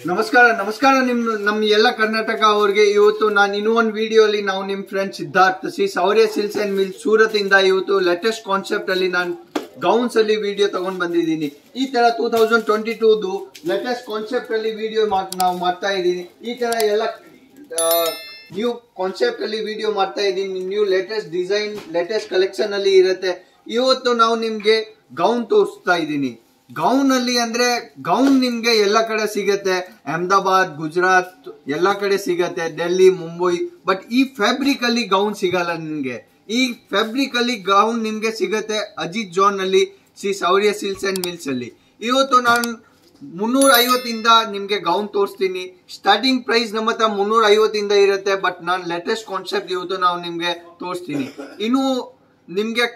ನಮಸ್ಕಾರ ನಮಸ್ಕಾರ ನಮ್ಮ ಎಲ್ಲ ಕರ್ನಾಟಕ ಅವರಿಗೆ ಇವತ್ತು ನಾನು ಇನ್ನೂ ಒಂದು ವಿಡಿಯೋಲಿ ನಾವು ನಿಮ್ಮ ಫ್ರೆಂಡ್ ಸಿದ್ಧಾರ್ಥ್ ಸಿ Sourya silks and mill Surat ಇಂದ ಇವತ್ತು ಲೇಟೆಸ್ಟ್ ಕಾನ್ಸೆಪ್ಟ್ ಅಲ್ಲಿ ನಾನು ಗೌನ್ಸ್ ಅಲ್ಲಿ ವಿಡಿಯೋ ತಗೊಂಡ್ ಬಂದಿದ್ದೀನಿ. ಈ ತರ 2022 ಲೇಟೆಸ್ಟ್ ಕಾನ್ಸೆಪ್ಟ್ ಅಲ್ಲಿ ವಿಡಿಯೋ ನಾವು ಮಾಡ್ತಾ ಇದ್ದೀನಿ. ಈ ತರ ಎಲ್ಲ ನ್ಯೂ ಕಾನ್ಸೆಪ್ಟ್ ಅಲ್ಲಿ ವಿಡಿಯೋ ಮಾಡ್ತಾ ಇದ್ದೀನಿ. New latest design latest collection ಅಲ್ಲಿ ಇರುತ್ತೆ. ಇವತ್ತು ನಾವು ನಿಮ್ಗೆ ಗೌನ್ ತೋರಿಸ್ತಾ ಇದ್ದೀನಿ. ಗೌನ್ ಅಲ್ಲಿ ಅಂದ್ರೆ ಗೌನ್ ನಿಮ್ಗೆ ಎಲ್ಲ ಕಡೆ ಸಿಗತ್ತೆ, ಅಹಮದಾಬಾದ್, ಗುಜರಾತ್ ಎಲ್ಲ ಕಡೆ ಸಿಗತ್ತೆ, ಡೆಲ್ಲಿ, ಮುಂಬೈ. ಬಟ್ ಈ ಫ್ಯಾಬ್ರಿಕ್ ಅಲ್ಲಿ ಗೌನ್ ಸಿಗಲ್ಲ ನಿಮ್ಗೆ. ಈ ಫ್ಯಾಬ್ರಿಕ್ ಅಲ್ಲಿ ಗೌನ್ ನಿಮ್ಗೆ ಸಿಗತ್ತೆ ಅಜಿತ್ ಜಾನ್ ಅಲ್ಲಿ, ಶ್ರೀ ಸೌರ್ಯ ಸಿಲ್ಕ್ಸ್ ಅಂಡ್ ಮಿಲ್ಸ್ ಅಲ್ಲಿ. ಇವತ್ತು ನಾನು 350 ಇಂದ ನಿಮ್ಗೆ ಗೌನ್ ತೋರಿಸ್ತೀನಿ. ಸ್ಟಾರ್ಟಿಂಗ್ ಪ್ರೈಸ್ ನಮ್ಮ ಹತ್ರ 350 ಇಂದ ಇರುತ್ತೆ. ಬಟ್ ನಾನು ಲೇಟೆಸ್ಟ್ ಕಾನ್ಸೆಪ್ಟ್ ಇವತ್ತು ನಾವು ನಿಮ್ಗೆ ತೋರಿಸ್ತೀನಿ. ಇನ್ನು ನಿಮ್ಗೆ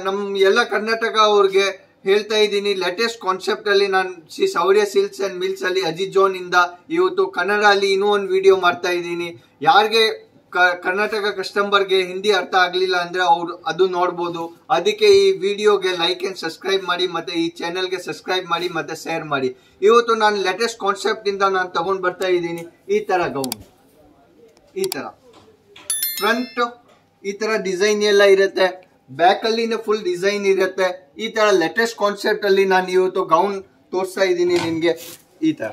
ನಮ್ ಎಲ್ಲ ಕರ್ನಾಟಕ ಅವ್ರಿಗೆ ಹೇಳ್ತಾ ಇದ್ದೀನಿ, ಲೇಟೆಸ್ಟ್ ಕಾನ್ಸೆಪ್ಟ್ ಅಲ್ಲಿ ನಾನು ಶ್ರೀ ಸೌರ್ಯ ಸಿಲ್ಕ್ಸ್ ಅಂಡ್ ಮಿಲ್ಸ್ ಅಲ್ಲಿ ಅಜಿತ್ ಜಾನ್ ಇಂದ ಇವತ್ತು ಕನ್ನಡ ಅಲ್ಲಿ ಇನ್ನೂ ಒಂದು ವಿಡಿಯೋ ಮಾಡ್ತಾ ಇದ್ದೀನಿ. ಯಾರಿಗೆ ಕರ್ನಾಟಕ ಕಸ್ಟಮರ್ಗೆ ಹಿಂದಿ ಅರ್ಥ ಆಗ್ಲಿಲ್ಲ ಅಂದ್ರೆ ಅವ್ರು ಅದು ನೋಡ್ಬೋದು. ಅದಕ್ಕೆ ಈ ವಿಡಿಯೋಗೆ ಲೈಕ್ ಅಂಡ್ ಸಬ್ಸ್ಕ್ರೈಬ್ ಮಾಡಿ, ಮತ್ತೆ ಈ ಚಾನೆಲ್ಗೆ ಸಬ್ಸ್ಕ್ರೈಬ್ ಮಾಡಿ, ಮತ್ತೆ ಶೇರ್ ಮಾಡಿ. ಇವತ್ತು ನಾನು ಲೇಟೆಸ್ಟ್ ಕಾನ್ಸೆಪ್ಟ್ ಇಂದ ನಾನು ತಗೊಂಡ್ ಬರ್ತಾ ಇದ್ದೀನಿ. ಈ ತರ ಗೌನ್, ಈ ತರ ಫ್ರಂಟ್ ಈ ತರ ಡಿಸೈನ್ ಎಲ್ಲ ಇರುತ್ತೆ, ಬ್ಯಾಕ್ ಅಲ್ಲಿ ಫುಲ್ ಡಿಸೈನ್ ಇರುತ್ತೆ. ಈ ತರ ಲೇಟೆಸ್ಟ್ ಕಾನ್ಸೆಪ್ಟ್ ಅಲ್ಲಿ ನಾನು ಇವತ್ತು ಗೌನ್ ತೋರಿಸ್ತಾ ಇದ್ದೀನಿ ನಿಮ್ಗೆ. ಈ ತರ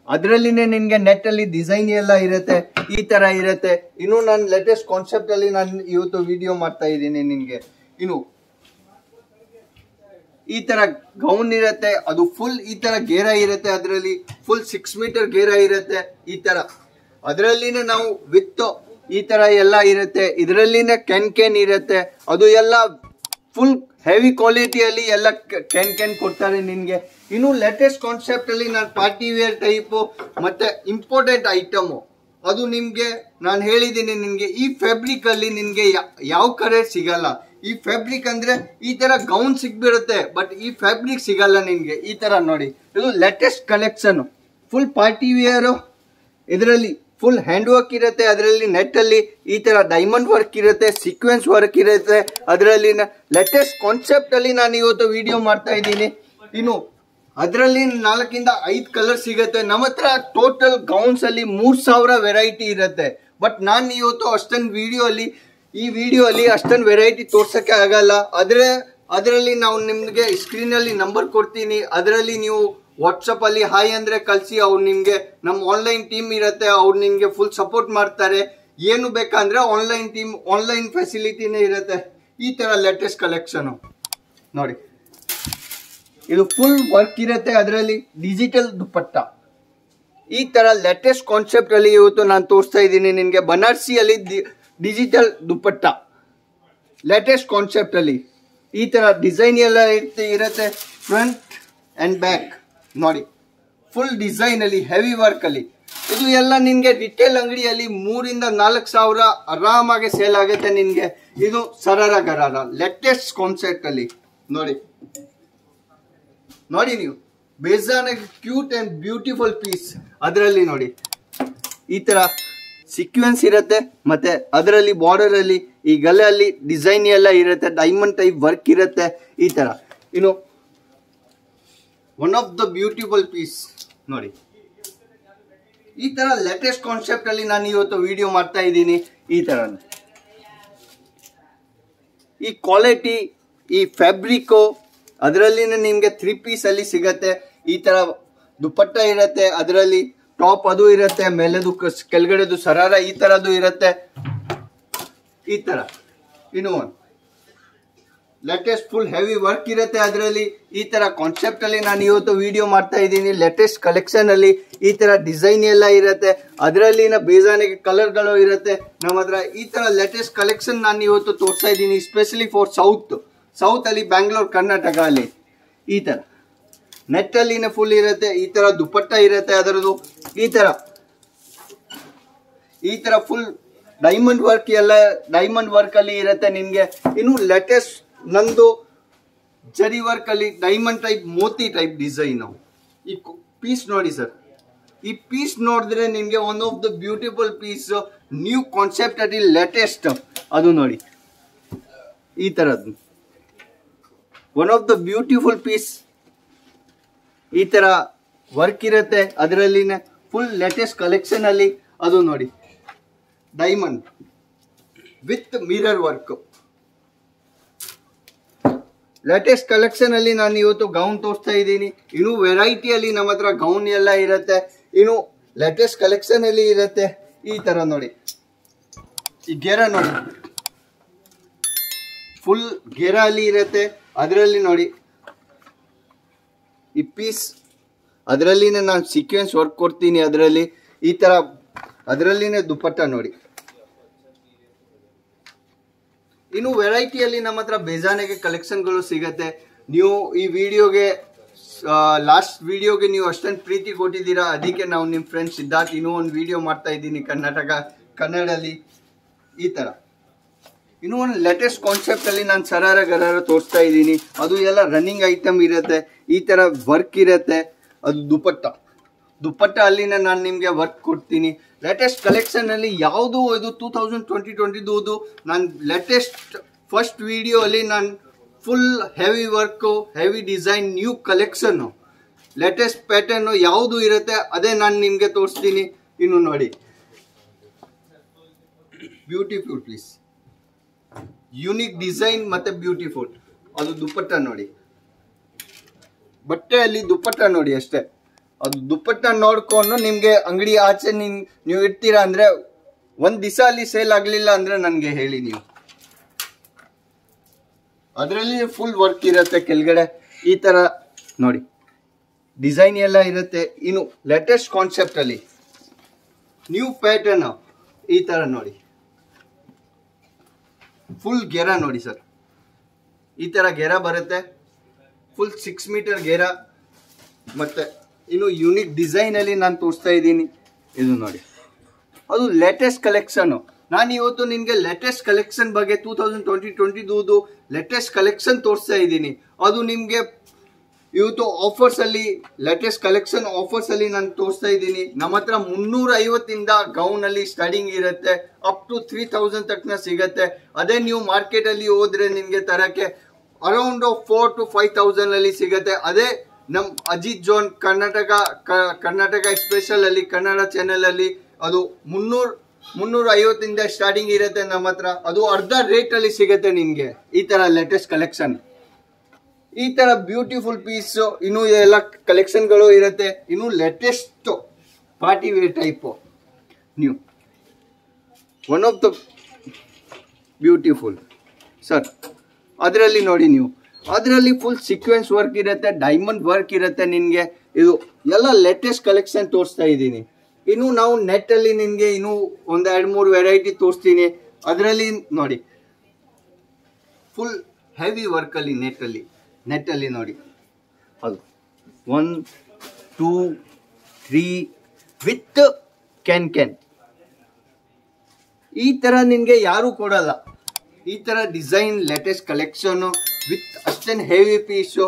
ಅದರಲ್ಲಿನೇ ನಿಮ್ಗೆ ನೆಟ್ ಅಲ್ಲಿ ಡಿಸೈನ್ ಎಲ್ಲ ಇರುತ್ತೆ, ಈ ತರ ಇರುತ್ತೆ. ಇನ್ನು ನಾನು ಲೇಟೆಸ್ಟ್ ಕಾನ್ಸೆಪ್ಟ್ ಅಲ್ಲಿ ನಾನು ಇವತ್ತು ವಿಡಿಯೋ ಮಾಡ್ತಾ ಇದ್ದೀನಿ ನಿಮ್ಗೆ. ಇನ್ನು ಈ ತರ ಗೌನ್ ಇರುತ್ತೆ, ಅದು ಫುಲ್ ಈ ತರ ಗೇರ ಇರುತ್ತೆ, ಅದರಲ್ಲಿ ಫುಲ್ 6 ಮೀಟರ್ ಗೇರ ಇರುತ್ತೆ. ಈ ತರ ಅದರಲ್ಲಿನೇ ನಾವು ವಿತ್ ಈ ತರ ಎಲ್ಲ ಇರುತ್ತೆ. ಇದರಲ್ಲಿನೇ ಕ್ಯಾನ್ ಇರುತ್ತೆ, ಅದು ಎಲ್ಲ ಫುಲ್ ಹೆವಿ ಕ್ವಾಲಿಟಿಯಲ್ಲಿ ಎಲ್ಲ ಕ್ಯಾನ್ ಕೊಡ್ತಾರೆ ನಿನ್ಗೆ. ಇನ್ನು ಲೇಟೆಸ್ಟ್ ಕಾನ್ಸೆಪ್ಟ್ ಅಲ್ಲಿ ನಾನು ಪಾರ್ಟಿ ವೇರ್ ಟೈಪ್ ಮತ್ತೆ ಇಂಪಾರ್ಟೆಂಟ್ ಐಟಮ್ ಅದು ನಿಮ್ಗೆ ನಾನು ಹೇಳಿದ್ದೀನಿ. ನಿನ್ಗೆ ಈ ಫ್ಯಾಬ್ರಿಕ್ ಅಲ್ಲಿ ನಿನ್ಗೆ ಯಾವ ಕಡೆ ಸಿಗಲ್ಲ. ಈ ಫ್ಯಾಬ್ರಿಕ್ ಅಂದ್ರೆ ಈ ತರ ಗೌನ್ ಸಿಗ್ಬಿಡುತ್ತೆ, ಬಟ್ ಈ ಫ್ಯಾಬ್ರಿಕ್ ಸಿಗಲ್ಲ ನಿನ್ಗೆ. ಈ ತರ ನೋಡಿ, ಇದು latest collection, full party wear. ಇದರಲ್ಲಿ ಫುಲ್ ಹ್ಯಾಂಡ್ ವರ್ಕ್ ಇರುತ್ತೆ, ಅದರಲ್ಲಿ ನೆಟ್ ಅಲ್ಲಿ ಈ ತರ ಡೈಮಂಡ್ ವರ್ಕ್ ಇರುತ್ತೆ, ಸೀಕ್ವೆನ್ಸ್ ವರ್ಕ್ ಇರುತ್ತೆ. ಅದರಲ್ಲಿ ಲೇಟೆಸ್ಟ್ ಕಾನ್ಸೆಪ್ಟ್ ಅಲ್ಲಿ ನಾನು ಇವತ್ತು ವಿಡಿಯೋ ಮಾಡ್ತಾ ಇದ್ದೀನಿ. ಇನ್ನು ಅದರಲ್ಲಿ 4 ಇಂದ 5 ಕಲರ್ ಸಿಗುತ್ತೆ. ನಮ್ಮ ಹತ್ರ ಟೋಟಲ್ ಗೌನ್ಸ್ ಅಲ್ಲಿ 3000 ವೆರೈಟಿ ಇರುತ್ತೆ. ಬಟ್ ನಾನು ಇವತ್ತು ಅಷ್ಟೊಂದು ಈ ವಿಡಿಯೋ ಅಲ್ಲಿ ಅಷ್ಟೊಂದು ವೆರೈಟಿ ತೋರ್ಸಕ್ಕೆ ಆಗಲ್ಲ. ಅದರಲ್ಲಿ ನಾವು ನಿಮ್ಗೆ ಸ್ಕ್ರೀನ್ ಅಲ್ಲಿ ನಂಬರ್ ಕೊಡ್ತೀನಿ. ಅದರಲ್ಲಿ ನೀವು ವಾಟ್ಸಪ್ ಅಲ್ಲಿ ಹಾಯ್ ಅಂದ್ರೆ ಕಳ್ಸಿ, ಅವ್ರು ನಿಮ್ಗೆ ನಮ್ಮ ಆನ್ಲೈನ್ ಟೀಮ್ ಇರುತ್ತೆ, ಅವ್ರು ನಿಮ್ಗೆ ಫುಲ್ ಸಪೋರ್ಟ್ ಮಾಡ್ತಾರೆ. ಏನು ಬೇಕಂದ್ರೆ ಆನ್ಲೈನ್ ಫೆಸಿಲಿಟಿನೇ ಇರುತ್ತೆ. ಈ ತರ ಲೇಟೆಸ್ಟ್ ಕಲೆಕ್ಷನ್ ನೋಡಿ, ಇದು ಫುಲ್ ವರ್ಕ್ ಇರುತ್ತೆ, ಅದರಲ್ಲಿ ಡಿಜಿಟಲ್ ದುಪ್ಪಟ್ಟ. ಈ ತರ ಲೇಟೆಸ್ಟ್ ಕಾನ್ಸೆಪ್ಟ್ ಅಲ್ಲಿ ಇವತ್ತು ನಾನು ತೋರಿಸ್ತಾ ಇದ್ದೀನಿ ನಿನ್ಗೆ. ಬನಾರಸಿ ಅಲ್ಲಿ ಡಿಜಿಟಲ್ ದುಪ್ಪಟ್ಟ ಲೇಟೆಸ್ಟ್ ಕಾನ್ಸೆಪ್ಟ್ ಅಲ್ಲಿ ಈ ತರ ಡಿಸೈನ್ ಎಲ್ಲ ಇರುತ್ತೆ, ಫ್ರಂಟ್ ಅಂಡ್ ಬ್ಯಾಕ್ ನೋಡಿ, ಫುಲ್ ಡಿಸೈನ್ ಅಲ್ಲಿ ಹೆವಿ ವರ್ಕ್ ಅಲ್ಲಿ. ಇದು ಎಲ್ಲ ನಿನ್ಗೆ ರಿಟೇಲ್ ಅಂಗಡಿಯಲ್ಲಿ 3 ಇಂದ 4 ಸಾವಿರ ಆರಾಮಾಗಿ ಸೇಲ್ ಆಗುತ್ತೆ ನಿನ್ಗೆ. ಇದು ಸರಾರ ಗರಾರ ಲೇಟೆಸ್ಟ್ ಕಾನ್ಸೆಪ್ಟ್ ಅಲ್ಲಿ ನೋಡಿ ನೀವು ಬೇಜಾನಾಗಿ ಕ್ಯೂಟ್ ಅಂಡ್ ಬ್ಯೂಟಿಫುಲ್ ಪೀಸ್. ಅದರಲ್ಲಿ ನೋಡಿ ಈ ತರ ಸೀಕ್ವೆನ್ಸ್ ಇರುತ್ತೆ, ಮತ್ತೆ ಅದರಲ್ಲಿ ಬಾರ್ಡರ್ ಅಲ್ಲಿ ಈ ಗಲೆ ಅಲ್ಲಿ ಡಿಸೈನ್ ಎಲ್ಲ ಇರುತ್ತೆ, ಡೈಮಂಡ್ ಟೈಪ್ ವರ್ಕ್ ಇರುತ್ತೆ. ಈ ತರ ಇನ್ನು one of the beautiful piece ನೋಡಿ. ಈ ತರ ಲೇಟೆಸ್ಟ್ ಕಾನ್ಸೆಪ್ಟ್ ಅಲ್ಲಿ ನಾನು ಇವತ್ತು ವಿಡಿಯೋ ಮಾಡ್ತಾ ಇದ್ದೀನಿ. ಈ ತರ ಈ ಕ್ವಾಲಿಟಿ, ಈ ಫ್ಯಾಬ್ರಿಕ್ ಅದರಲ್ಲಿ ನಿಮ್ಗೆ 3 ಪೀಸ್ ಅಲ್ಲಿ ಸಿಗತ್ತೆ. ಈ ತರ ದುಪ್ಪಟ್ಟ ಇರುತ್ತೆ, ಅದರಲ್ಲಿ ಟಾಪ್ ಅದು ಇರುತ್ತೆ, ಮೇಲೆದು ಕೆಳಗಡೆದು ಸರಾರ ಈ ತರದ್ದು ಇರುತ್ತೆ. ಈ ತರ ಇನ್ನು ಲೇಟೆಸ್ಟ್ ಫುಲ್ ಹೆವಿ ವರ್ಕ್ ಇರುತ್ತೆ. ಅದರಲ್ಲಿ ಈ ತರ ಕಾನ್ಸೆಪ್ಟ್ ಅಲ್ಲಿ ನಾನು ಇವತ್ತು ವಿಡಿಯೋ ಮಾಡ್ತಾ ಇದ್ದೀನಿ. ಲೇಟೆಸ್ಟ್ ಕಲೆಕ್ಷನ್ ಅಲ್ಲಿ ಈ ತರ ಡಿಸೈನ್ ಎಲ್ಲ ಇರುತ್ತೆ, ಅದರಲ್ಲಿ ಬೇಜಾನಿಗೆ ಕಲರ್ಗಳು ಇರುತ್ತೆ ನಮ್ಮ ಹತ್ರ. ಈ ತರ ಲೇಟೆಸ್ಟ್ ಕಲೆಕ್ಷನ್ ನಾನು ಇವತ್ತು ತೋರಿಸ್ತಾ ಇದ್ದೀನಿ, ಸ್ಪೆಷಲಿ ಫಾರ್ ಸೌತ್ ಅಲ್ಲಿ, ಬ್ಯಾಂಗ್ಳೂರ್, ಕರ್ನಾಟಕ ಅಲ್ಲಿ. ಈ ತರ ನೆಟ್ ಅಲ್ಲಿ ಫುಲ್ ಇರುತ್ತೆ, ಈ ತರ ದುಪ್ಪಟ್ಟ ಇರುತ್ತೆ ಅದರದ್ದು. ಈ ತರ ಫುಲ್ ಡೈಮಂಡ್ ವರ್ಕ್ ಅಲ್ಲಿ ಇರುತ್ತೆ ನಿಮ್ಗೆ. ಇನ್ನು ಲೇಟೆಸ್ಟ್ ನಂದು ಜರಿ ವರ್ಕ್ ಅಲ್ಲಿ ಡೈಮಂಡ್ ಟೈಪ್ ಮೋತಿ ಟೈಪ್ ಡಿಸೈನ್. ಈ ಪೀಸ್ ನೋಡಿ ಸರ್, ಈ ಪೀಸ್ ನೋಡಿದ್ರೆ ನಿಮ್ಗೆ one of the beautiful piece, new concept ಅಲ್ಲಿ ಲೇಟೆಸ್ಟ್. ಅದು ನೋಡಿ ಈ ತರದ್ದು one of the beautiful piece. ಈ ತರ ವರ್ಕ್ ಇರುತ್ತೆ ಅದರಲ್ಲಿನೇ ಫುಲ್ ಲೇಟೆಸ್ಟ್ ಕಲೆಕ್ಷನ್ ಅಲ್ಲಿ ಅದು ನೋಡಿ diamond with mirror work latest collection ಅಲ್ಲಿ ನಾನು ಇವತ್ತು ಗೌನ್ ತೋರಿಸ್ತಾ ಇದ್ದೀನಿ ಇನ್ನು ವೆರೈಟಿಯಲ್ಲಿ ನಮ್ಮ ಹತ್ರ ಗೌನ್ ಎಲ್ಲ ಇರುತ್ತೆ ಇನ್ನು ಲೇಟೆಸ್ಟ್ ಕಲೆಕ್ಷನ್ ಅಲ್ಲಿ ಇರುತ್ತೆ ಈ ತರ ನೋಡಿ ಈ ಗೆರ ನೋಡಿ ಫುಲ್ ಗೆರ ಅಲ್ಲಿ ಇರುತ್ತೆ ಅದರಲ್ಲಿ ನೋಡಿ ಈ ಪೀಸ್ ಅದರಲ್ಲಿನೇ ನಾನು ಸೀಕ್ವೆನ್ಸ್ ವರ್ಕ್ ಕೊಡ್ತೀನಿ ಅದರಲ್ಲಿ ಈ ತರ ಅದರಲ್ಲಿನೇ ದುಪ್ಪಟ್ಟ ನೋಡಿ ಇನ್ನು ವೆರೈಟಿಯಲ್ಲಿ ನಮ್ಮ ಹತ್ರ ಬೇಜಾನೆಗೆ ಕಲೆಕ್ಷನ್ಗಳು ಸಿಗತ್ತೆ ನೀವು ಈ ವಿಡಿಯೋಗೆ ಲಾಸ್ಟ್ ವಿಡಿಯೋಗೆ ನೀವು ಅಷ್ಟೊಂದು ಪ್ರೀತಿ ಕೊಟ್ಟಿದ್ದೀರಾ ಅದಕ್ಕೆ ನಾವು ನಿಮ್ಮ ಫ್ರೆಂಡ್ಸ್ ಸಿದ್ಧಾರ್ಥ್ ಇನ್ನೂ ಒಂದು ವಿಡಿಯೋ ಮಾಡ್ತಾ ಇದ್ದೀನಿ ಕನ್ನಡಲ್ಲಿ ಈ ತರ ಇನ್ನೂ ಒಂದು ಲೇಟೆಸ್ಟ್ ಕಾನ್ಸೆಪ್ಟ್ ಅಲ್ಲಿ ನಾನು ಸರಾರ ಗರಾರ ತೋರಿಸ್ತಾ ಇದ್ದೀನಿ ಅದು ಎಲ್ಲ ರನ್ನಿಂಗ್ ಐಟಮ್ ಇರುತ್ತೆ ಈ ತರ ವರ್ಕ್ ಇರುತ್ತೆ ಅದು ದುಪ್ಪಟ್ಟ ಅಲ್ಲಿನ ನಾನು ನಿಮಗೆ ವರ್ಕ್ ಕೊಡ್ತೀನಿ ಲೇಟೆಸ್ಟ್ ಕಲೆಕ್ಷನ್ ಅಲ್ಲಿ ಯಾವುದು ಇದು 2020 ನಾನು ಲೇಟೆಸ್ಟ್ ಫಸ್ಟ್ ವಿಡಿಯೋ ಅಲ್ಲಿ ನಾನು full heavy work heavy design new collection latest pattern ಯಾವುದು ಇರುತ್ತೆ ಅದೇ ನಾನು ನಿಮಗೆ ತೋರಿಸ್ತೀನಿ ಇನ್ನು ನೋಡಿ ಬ್ಯೂಟಿಫುಲ್ ಪ್ಲೀಸ್ ಯೂನಿಕ್ ಡಿಸೈನ್ ಮತ್ತೆ ಬ್ಯೂಟಿಫುಲ್ ಅದು ದುಪ್ಪಟ್ಟ ನೋಡಿ ಬಟ್ಟೆಯಲ್ಲಿ ದುಪ್ಪಟ್ಟ ನೋಡಿ ಅಷ್ಟೇ ಅದು ದುಪ್ಪಟ್ಟ ನೋಡ್ಕೊಂಡು ನಿಮ್ಗೆ ಅಂಗಡಿ ಆಚೆ ನೀವು ಇಡ್ತೀರಾ ಅಂದ್ರೆ ಒಂದ್ ದಿವಸ ಅಲ್ಲಿ ಸೇಲ್ ಆಗ್ಲಿಲ್ಲ ಅಂದ್ರೆ ನನ್ಗೆ ಹೇಳಿ ನೀವು ಅದರಲ್ಲಿ ಫುಲ್ ವರ್ಕ್ ಇರುತ್ತೆ ಕೆಳಗಡೆ ಈ ತರ ನೋಡಿ ಡಿಸೈನ್ ಎಲ್ಲ ಇರುತ್ತೆ ಇನ್ನು ಲೇಟೆಸ್ಟ್ ಕಾನ್ಸೆಪ್ಟ್ ಅಲ್ಲಿ ನ್ಯೂ ಪ್ಯಾಟರ್ನ್ ಈ ತರ ನೋಡಿ ಫುಲ್ ಗೆರ ನೋಡಿ ಸರ್ ಈ ತರ ಗೆರ ಬರುತ್ತೆ ಫುಲ್ 6 ಮೀಟರ್ ಗೆರ ಮತ್ತೆ ಇನ್ನು ಯೂನಿಕ್ ಡಿಸೈನ್ ಅಲ್ಲಿ ನಾನು ತೋರಿಸ್ತಾ ಇದ್ದೀನಿ ಇದು ನೋಡಿ ಅದು ಲೇಟೆಸ್ಟ್ ಕಲೆಕ್ಷನ್ ನಾನು ಇವತ್ತು ನಿನ್ಗೆ ಲೇಟೆಸ್ಟ್ ಕಲೆಕ್ಷನ್ ಬಗ್ಗೆ 2020 ಲೇಟೆಸ್ಟ್ ಕಲೆಕ್ಷನ್ ತೋರಿಸ್ತಾ ಇದ್ದೀನಿ ಅದು ನಿಮ್ಗೆ ಇವತ್ತು ಆಫರ್ಸ್ ಅಲ್ಲಿ ಲೇಟೆಸ್ಟ್ ಕಲೆಕ್ಷನ್ ಆಫರ್ಸ್ ಅಲ್ಲಿ ನಾನು ತೋರಿಸ್ತಾ ಇದ್ದೀನಿ ನಮ್ಮ ಹತ್ರ 350 ಇಂದ ಗೌನ್ ಅಲ್ಲಿ ಸ್ಟಾರ್ಟಿಂಗ್ ಇರುತ್ತೆ ಅಪ್ ಟು 3000 ತನಕ ಸಿಗತ್ತೆ ಅದೇ ನೀವು ಮಾರ್ಕೆಟ್ ಅಲ್ಲಿ ಹೋದ್ರೆ ನಿಮ್ಗೆ ತರಕ್ಕೆ ಅರೌಂಡ್ 4 to 5000 ಅಲ್ಲಿ ಸಿಗತ್ತೆ ಅದೇ ನಮ್ ಅಜಿತ್ ಜೋನ್ ಕರ್ನಾಟಕ ಸ್ಪೆಷಲ್ ಅಲ್ಲಿ ಕನ್ನಡ ಚಾನೆಲ್ ಅಲ್ಲಿ ಅದು 350 ಇಂದ ಸ್ಟಾರ್ಟಿಂಗ್ ಇರುತ್ತೆ ನಮ್ಮ ಹತ್ರ ಅದು ಅರ್ಧ ರೇಟ್ ಅಲ್ಲಿ ಸಿಗತ್ತೆ ನಿಮ್ಗೆ ಈ ತರ ಲೇಟೆಸ್ಟ್ ಕಲೆಕ್ಷನ್ ಈ ತರ ಬ್ಯೂಟಿಫುಲ್ ಪೀಸ್ ಇನ್ನು ಎಲ್ಲ ಕಲೆಕ್ಷನ್ ಗಳು ಇರುತ್ತೆ ಇನ್ನು latest party wear type new one of the beautiful sir ಅದರಲ್ಲಿ ನೋಡಿ ನೀವು ಅದರಲ್ಲಿ ಫುಲ್ ಸೀಕ್ವೆನ್ಸ್ ವರ್ಕ್ ಇರುತ್ತೆ ಡೈಮಂಡ್ ವರ್ಕ್ ಇರುತ್ತೆ ನಿನ್ಗೆ ಇದು ಎಲ್ಲ ಲೇಟೆಸ್ಟ್ ಕಲೆಕ್ಷನ್ ತೋರಿಸ್ತಾ ಇದ್ದೀನಿ ಇನ್ನು ನಾವು ನೆಟ್ ಅಲ್ಲಿ ನಿನ್ಗೆ ಇನ್ನು ಒಂದ್ 2-3 ವೆರೈಟಿ ತೋರಿಸ್ತೀನಿ ಅದರಲ್ಲಿ ನೋಡಿ ಫುಲ್ ಹೆವಿ ವರ್ಕ್ ಅಲ್ಲಿ ನೆಟ್ ಅಲ್ಲಿ ನೋಡಿ ಅದು 1 2 3 ವಿತ್ ಕ್ಯಾನ್ ಈ ತರ ನಿನ್ಗೆ ಯಾರು ಕೊಡಲ್ಲ ಈ ತರ ಡಿಸೈನ್ ಲೇಟೆಸ್ಟ್ ಕಲೆಕ್ಷನ್ ವಿತ್ ಅಷ್ಟೇನು ಹೆವಿ ಪೀಸು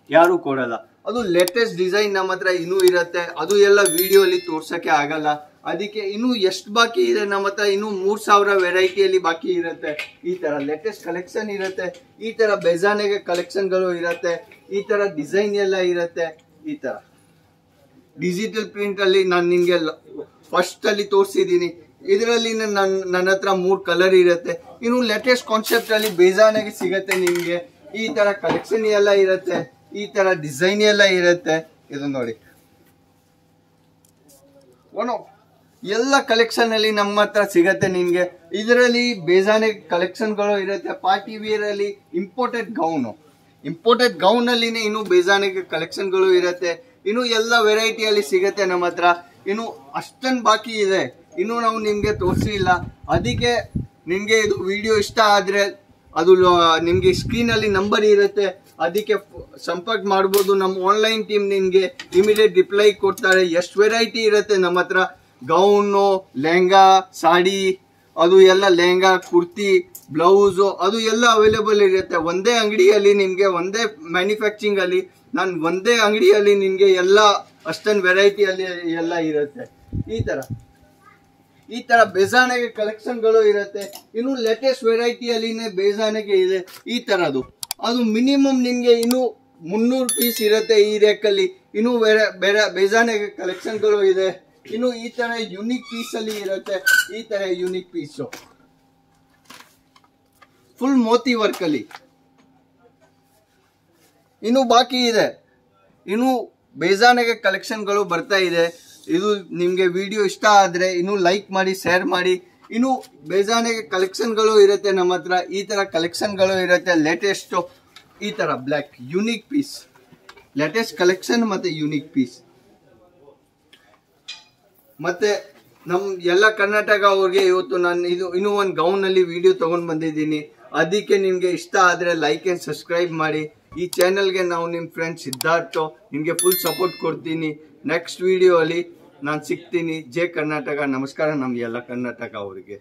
ಯಾರು ಕೊಡಲ್ಲ ಅದು ಲೇಟೆಸ್ಟ್ ಡಿಸೈನ್ ನಮ್ಮ ಹತ್ರ ಇನ್ನೂ ಇರುತ್ತೆ ಅದು ಎಲ್ಲ ವಿಡಿಯೋ ಅಲ್ಲಿ ತೋರ್ಸಕ್ಕೆ ಆಗಲ್ಲ ಅದಕ್ಕೆ ಇನ್ನು ಎಷ್ಟು ಬಾಕಿ ಇದೆ ನಮ್ಮ ಹತ್ರ ಇನ್ನು 3000 ವೆರೈಟಿಯಲ್ಲಿ ಬಾಕಿ ಇರುತ್ತೆ ಈ ತರ ಲೇಟೆಸ್ಟ್ ಕಲೆಕ್ಷನ್ ಇರುತ್ತೆ ಈ ತರ ಬೇಜಾನೆಗೆ ಕಲೆಕ್ಷನ್ಗಳು ಇರುತ್ತೆ ಈ ತರ ಡಿಸೈನ್ ಎಲ್ಲ ಇರುತ್ತೆ ಈ ತರ ಡಿಜಿಟಲ್ ಪ್ರಿಂಟ್ ಅಲ್ಲಿ ನಾನು ನಿಮ್ಗೆ ಫಸ್ಟ್ ಅಲ್ಲಿ ತೋರಿಸಿದ್ದೀನಿ ಇದರಲ್ಲಿ ನನ್ನ ಹತ್ರ 3 ಕಲರ್ ಇರುತ್ತೆ ಇನ್ನು ಲೇಟೆಸ್ಟ್ ಕಾನ್ಸೆಪ್ಟ್ ಅಲ್ಲಿ ಬೇಜಾನಾಗಿ ಸಿಗತ್ತೆ ನಿಮ್ಗೆ ಈ ತರ ಕಲೆಕ್ಷನ್ ಎಲ್ಲ ಇರುತ್ತೆ ಈ ತರ ಡಿಸೈನ್ ಎಲ್ಲ ಇರುತ್ತೆ ಇದು ನೋಡಿ ಎಲ್ಲ ಕಲೆಕ್ಷನ್ ಅಲ್ಲಿ ನಮ್ಮ ಹತ್ರ ಸಿಗತ್ತೆ ನಿಮ್ಗೆ ಇದರಲ್ಲಿ ಬೇಜಾನೆ ಕಲೆಕ್ಷನ್ ಗಳು ಇರುತ್ತೆ ಪಾರ್ಟಿ ವೇರ್ ಅಲ್ಲಿ ಇಂಪೋರ್ಟೆಡ್ ಗೌನ್ ಅಲ್ಲಿನೇ ಇನ್ನು ಬೇಜಾನೆ ಕಲೆಕ್ಷನ್ ಗಳು ಇರುತ್ತೆ ಇನ್ನು ಎಲ್ಲ ವೆರೈಟಿಯಲ್ಲಿ ಸಿಗತ್ತೆ ನಮ್ಮ ಹತ್ರ ಇನ್ನು ಅಷ್ಟೊಂದು ಬಾಕಿ ಇದೆ ಇನ್ನು ನಾವು ನಿಮ್ಗೆ ತೋರಿಸಿಲ್ಲ ಅದಕ್ಕೆ ನಿಮ್ಗೆ ಇದು ವಿಡಿಯೋ ಇಷ್ಟ ಆದ್ರೆ ಅದು ನಿಮ್ಗೆ ಸ್ಕ್ರೀನ್ ಅಲ್ಲಿ ನಂಬರ್ ಇರುತ್ತೆ ಅದಕ್ಕೆ ಸಂಪರ್ಕ ಮಾಡಬಹುದು ನಮ್ಮ ಆನ್ಲೈನ್ ಟೀಮ್ ನಿಮ್ಗೆ ಇಮಿಡಿಯೇಟ್ ರಿಪ್ಲೈ ಕೊಡ್ತಾರೆ ಎಷ್ಟು ವೆರೈಟಿ ಇರುತ್ತೆ ನಮ್ಮ ಹತ್ರ ಗೌನು ಲೆಹಂಗಾ ಸಾಡಿ ಅದು ಎಲ್ಲ ಲೆಹಂಗಾ ಕುರ್ತಿ ಬ್ಲೌಸ್ ಅದು ಎಲ್ಲ ಅವೈಲೇಬಲ್ ಇರುತ್ತೆ ಒಂದೇ ಅಂಗಡಿಯಲ್ಲಿ ನಿಮ್ಗೆ ಒಂದೇ ಮ್ಯಾನುಫ್ಯಾಕ್ಚರಿಂಗ್ ಅಲ್ಲಿ ನಾನು ಒಂದೇ ಅಂಗಡಿಯಲ್ಲಿ ನಿಮ್ಗೆ ಎಲ್ಲ ಅಷ್ಟೊಂದು ವೆರೈಟಿ ಅಲ್ಲಿ ಎಲ್ಲ ಇರುತ್ತೆ ಈ ತರ ಬೇಜಾನೆಗೆ ಕಲೆಕ್ಷನ್ ಗಳು ಇರುತ್ತೆ ಇನ್ನು ಲೇಟೆಸ್ಟ್ ವೆರೈಟಿಯಲ್ಲಿನೇ ಬೇಜಾನೆಗೆ ಇದೆ ಈ ತರದು ಅದು ಮಿನಿಮಮ್ ನಿಮ್ಗೆ ಇನ್ನು 300 ಪೀಸ್ ಇರುತ್ತೆ ಈ ರೇಕಲ್ಲಿ ಇನ್ನು ಬೇರೆ ಬೇರೆ ಬೇಜಾನೆ ಕಲೆಕ್ಷನ್ಗಳು ಇದೆ. ಇನ್ನು ಈ ತರ ಯುನಿಕ್ ಪೀಸ್ ಅಲ್ಲಿ ಇರುತ್ತೆ, ಈ ತರ unique piece full Moti work ಅಲ್ಲಿ. ಇನ್ನು ಬಾಕಿ ಇದೆ, ಇನ್ನು ಬೇಜಾನಿಗೆ ಕಲೆಕ್ಷನ್ಗಳು ಬರ್ತಾ ಇದೆ. ಇದು ನಿಮ್ಗೆ ವಿಡಿಯೋ ಇಷ್ಟ ಆದ್ರೆ ಇನ್ನು ಲೈಕ್ ಮಾಡಿ, ಶೇರ್ ಮಾಡಿ. ಇನ್ನು ಬೇಜಾನಿಗೆ ಕಲೆಕ್ಷನ್ಗಳು ಇರುತ್ತೆ ನಮ್ಮ ಹತ್ರ, ಈ ತರ ಕಲೆಕ್ಷನ್ಗಳು ಇರುತ್ತೆ. ಲೇಟೆಸ್ಟ್ ಈ ತರ black unique piece, latest collection ಮತ್ತೆ ಯುನಿಕ್ ಪೀಸ್. ಮತ್ತೆ ನಮ್ ಎಲ್ಲ ಕರ್ನಾಟಕ ಅವ್ರಿಗೆ ಇವತ್ತು ನಾನು ಇನ್ನೂ ಒಂದು ಗೌನ್ ಅಲ್ಲಿ ವಿಡಿಯೋ ತಗೊಂಡ್ ಬಂದಿದ್ದೀನಿ. ಅದಕ್ಕೆ ನಿಮ್ಗೆ ಇಷ್ಟ ಆದ್ರೆ ಲೈಕ್ ಅಂಡ್ ಸಬ್ಸ್ಕ್ರೈಬ್ ಮಾಡಿ. ಈ ಚಾನೆಲ್ಗೆ ನಾವು ನಿಮ್ ಫ್ರೆಂಡ್ ಸಿದ್ಧಾರ್ಥ್ ನಿಮ್ಗೆ ಫುಲ್ ಸಪೋರ್ಟ್ ಕೊಡ್ತೀನಿ. ನೆಕ್ಸ್ಟ್ ವಿಡಿಯೋ ಅಲ್ಲಿ ನಾನು ಸಿಗ್ತೀನಿ. ಜೈ ಕರ್ನಾಟಕ. ನಮಸ್ಕಾರ ನಮ್ಗೆ ಎಲ್ಲ ಕರ್ನಾಟಕ ಅವರಿಗೆ.